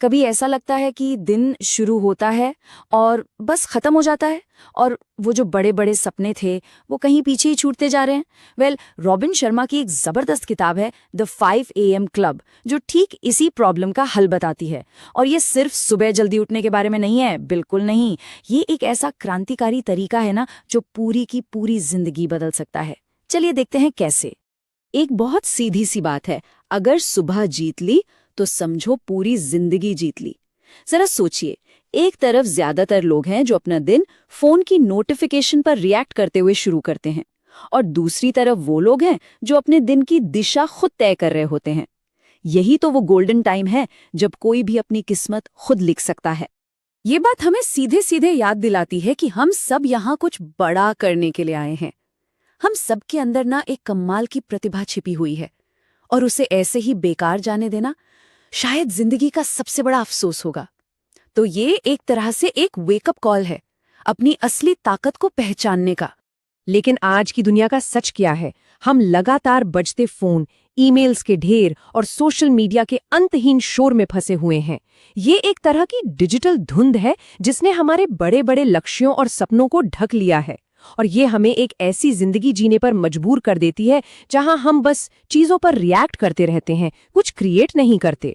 कभी ऐसा लगता है कि दिन शुरू होता है और बस खत्म हो जाता है, और वो जो बड़े बड़े सपने थे वो कहीं पीछे ही छूटते जा रहे हैं। रॉबिन शर्मा की एक जबरदस्त किताब है द 5 AM क्लब, जो ठीक इसी प्रॉब्लम का हल बताती है। और ये सिर्फ सुबह जल्दी उठने के बारे में नहीं है, बिल्कुल नहीं। ये एक ऐसा क्रांतिकारी तरीका है ना, जो पूरी की पूरी जिंदगी बदल सकता है। चलिए देखते हैं कैसे। एक बहुत सीधी सी बात है, अगर सुबह जीत ली तो समझो पूरी जिंदगी जीत ली। जरा सोचिए, एक तरफ ज्यादातर लोग हैं जो अपना दिन फोन की नोटिफिकेशन पर रिएक्ट करते हुए शुरू करते हैं, और दूसरी तरफ वो लोग हैं जो अपने दिन की दिशा खुद तय कर रहे होते हैं। यही तो वो गोल्डन टाइम है जब कोई भी अपनी किस्मत खुद लिख सकता है। ये बात हमें सीधे सीधे याद दिलाती है कि हम सब यहाँ कुछ बड़ा करने के लिए आए हैं। हम सबके अंदर ना एक कमाल की प्रतिभा छिपी हुई है, और उसे ऐसे ही बेकार जाने देना शायद जिंदगी का सबसे बड़ा अफसोस होगा। तो ये एक तरह से एक वेकअप कॉल है, अपनी असली ताकत को पहचानने का। लेकिन आज की दुनिया का सच क्या है? हम लगातार बजते फोन, ईमेल्स के ढेर और सोशल मीडिया के अंतहीन शोर में फंसे हुए हैं। ये एक तरह की डिजिटल धुंध है जिसने हमारे बड़े बड़े लक्ष्यों और सपनों को ढक लिया है, और ये हमें एक ऐसी जिंदगी जीने पर मजबूर कर देती है जहां हम बस चीजों पर रिएक्ट करते रहते हैं, कुछ क्रिएट नहीं करते।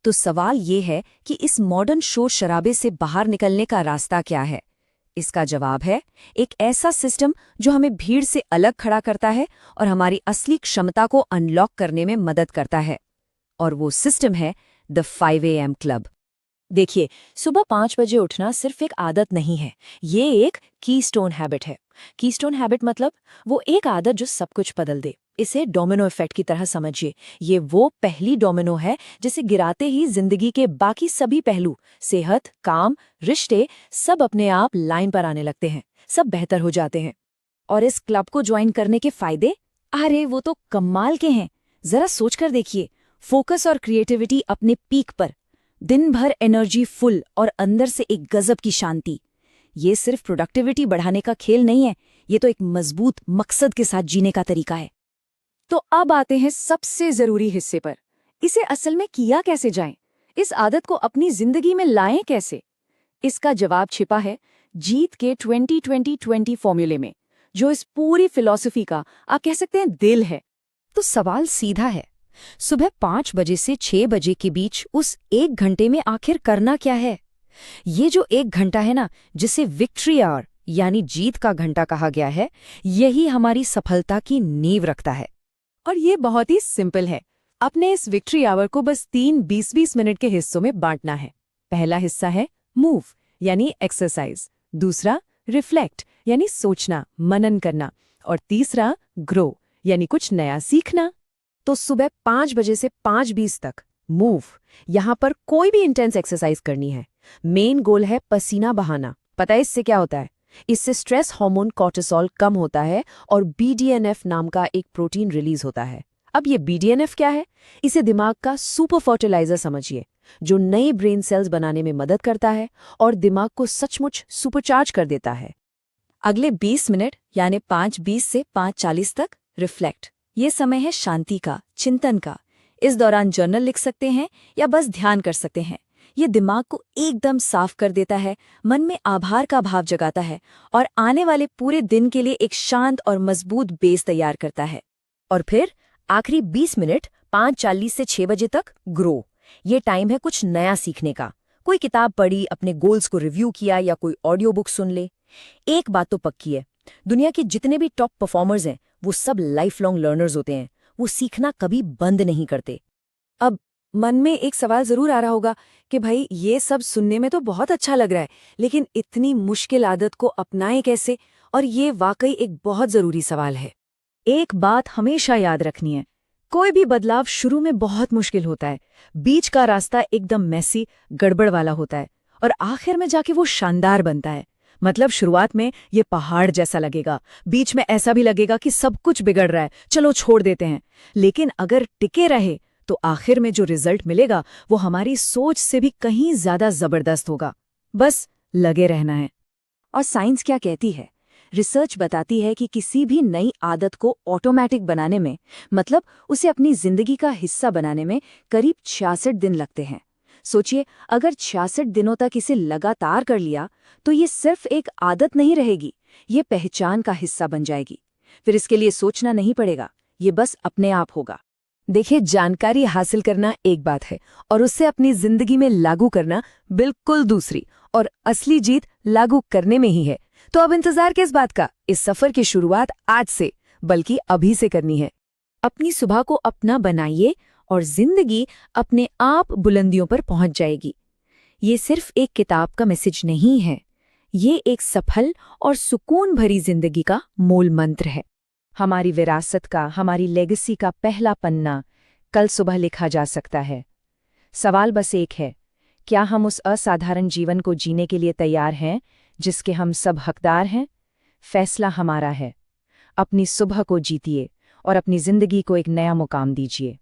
तो सवाल ये है कि इस मॉडर्न शोर शराबे से बाहर निकलने का रास्ता क्या है? इसका जवाब है एक ऐसा सिस्टम जो हमें भीड़ से अलग खड़ा करता है और हमारी असली क्षमता को अनलॉक करने में मदद करता है। और वो सिस्टम है द 5 AM क्लब। देखिए, सुबह 5 बजे उठना सिर्फ एक आदत नहीं है, ये एक कीस्टोन हैबिट है। कीस्टोन हैबिट मतलब वो एक आदत जो सब कुछ बदल दे। इसे डोमिनो इफेक्ट की तरह समझिए। ये वो पहली डोमिनो है जिसे गिराते ही जिंदगी के बाकी सभी पहलू, सेहत, काम, रिश्ते, सब अपने आप लाइन पर आने लगते हैं, सब बेहतर हो जाते हैं। और इस क्लब को ज्वाइन करने के फायदे, अरे वो तो कमाल के हैं। जरा सोचकर देखिए, फोकस और क्रिएटिविटी अपने पीक पर, दिन भर एनर्जी फुल और अंदर से एक गजब की शांति। ये सिर्फ प्रोडक्टिविटी बढ़ाने का खेल नहीं है, ये तो एक मजबूत मकसद के साथ जीने का तरीका है। तो अब आते हैं सबसे जरूरी हिस्से पर, इसे असल में किया कैसे जाए, इस आदत को अपनी जिंदगी में लाएं कैसे? इसका जवाब छिपा है जीत के 20-20-20 फॉर्मूले में, जो इस पूरी फिलॉसफी का आप कह सकते हैं दिल है। तो सवाल सीधा है, सुबह 5 बजे से 6 बजे के बीच उस 1 घंटे में आखिर करना क्या है? ये जो 1 घंटा है ना, जिसे विक्ट्री आवर यानी जीत का घंटा कहा गया है, यही हमारी सफलता की नींव रखता है। और ये बहुत ही सिंपल है। अपने इस विक्ट्री आवर को बस 3 20-20 मिनट के हिस्सों में बांटना है। पहला हिस्सा है मूव यानी एक्सरसाइज, दूसरा रिफ्लेक्ट यानी सोचना, मनन करना, और तीसरा ग्रो यानी कुछ नया सीखना। तो सुबह 5 बजे से 5:20 तक मूव, यहाँ पर कोई भी इंटेंस एक्सरसाइज करनी है। मेन गोल है पसीना बहाना। पता है इससे क्या होता है? इससे स्ट्रेस हार्मोन कॉर्टिसोल कम होता है और BDNF नाम का एक प्रोटीन रिलीज होता है। अब ये BDNF क्या है? इसे दिमाग का सुपर फर्टिलाइजर समझिए, जो नए ब्रेन सेल्स बनाने में मदद करता है और दिमाग को सचमुच सुपरचार्ज कर देता है। अगले 20 मिनट यानी 5:20 से 5:40 तक रिफ्लेक्ट। ये समय है शांति का, चिंतन का। इस दौरान जर्नल लिख सकते हैं या बस ध्यान कर सकते हैं। ये दिमाग को एकदम साफ कर देता है, मन में आभार का भाव जगाता है और आने वाले पूरे दिन के लिए एक शांत और मजबूत बेस तैयार करता है। और फिर आखिरी 20 मिनट 5:40 से 6 बजे तक ग्रो। ये टाइम है कुछ नया सीखने का। कोई किताब पढ़ी, अपने गोल्स को रिव्यू किया या कोई ऑडियो बुक सुन ले। एक बात तो पक्की है, दुनिया के जितने भी टॉप परफॉर्मर्स हैं वो सब लाइफ लॉन्ग लर्नर्स होते हैं। वो सीखना कभी बंद नहीं करते। अब मन में एक सवाल जरूर आ रहा होगा कि भाई ये सब सुनने में तो बहुत अच्छा लग रहा है, लेकिन इतनी मुश्किल आदत को अपनाएं कैसे? और ये वाकई एक बहुत जरूरी सवाल है। एक बात हमेशा याद रखनी है, कोई भी बदलाव शुरू में बहुत मुश्किल होता है, बीच का रास्ता एकदम मैसी, गड़बड़ वाला होता है, और आखिर में जाके वो शानदार बनता है। मतलब शुरुआत में ये पहाड़ जैसा लगेगा, बीच में ऐसा भी लगेगा कि सब कुछ बिगड़ रहा है, चलो छोड़ देते हैं। लेकिन अगर टिके रहे तो आखिर में जो रिजल्ट मिलेगा वो हमारी सोच से भी कहीं ज्यादा जबरदस्त होगा। बस लगे रहना है। और साइंस क्या कहती है? रिसर्च बताती है कि किसी भी नई आदत को ऑटोमेटिक बनाने में, मतलब उसे अपनी जिंदगी का हिस्सा बनाने में करीब 66 दिन लगते हैं। सोचिए, अगर 66 दिनों तक इसे लगातार कर लिया तो ये सिर्फ एक आदत नहीं रहेगी, ये पहचान का हिस्सा बन जाएगी। फिर इसके लिए सोचना नहीं पड़ेगा, ये बस अपने आप होगा। देखिए, जानकारी हासिल करना एक बात है और उससे अपनी जिंदगी में लागू करना बिल्कुल दूसरी, और असली जीत लागू करने में ही है। तो अब इंतजार किस बात का? इस सफर की शुरुआत आज से, बल्कि अभी से करनी है। अपनी सुबह को अपना बनाइए और जिंदगी अपने आप बुलंदियों पर पहुंच जाएगी। ये सिर्फ एक किताब का मैसेज नहीं है, ये एक सफल और सुकून भरी जिंदगी का मूल मंत्र है। हमारी विरासत का, हमारी लेगेसी का पहला पन्ना कल सुबह लिखा जा सकता है। सवाल बस एक है, क्या हम उस असाधारण जीवन को जीने के लिए तैयार हैं जिसके हम सब हकदार हैं? फैसला हमारा है। अपनी सुबह को जीतिए और अपनी जिंदगी को एक नया मुकाम दीजिए।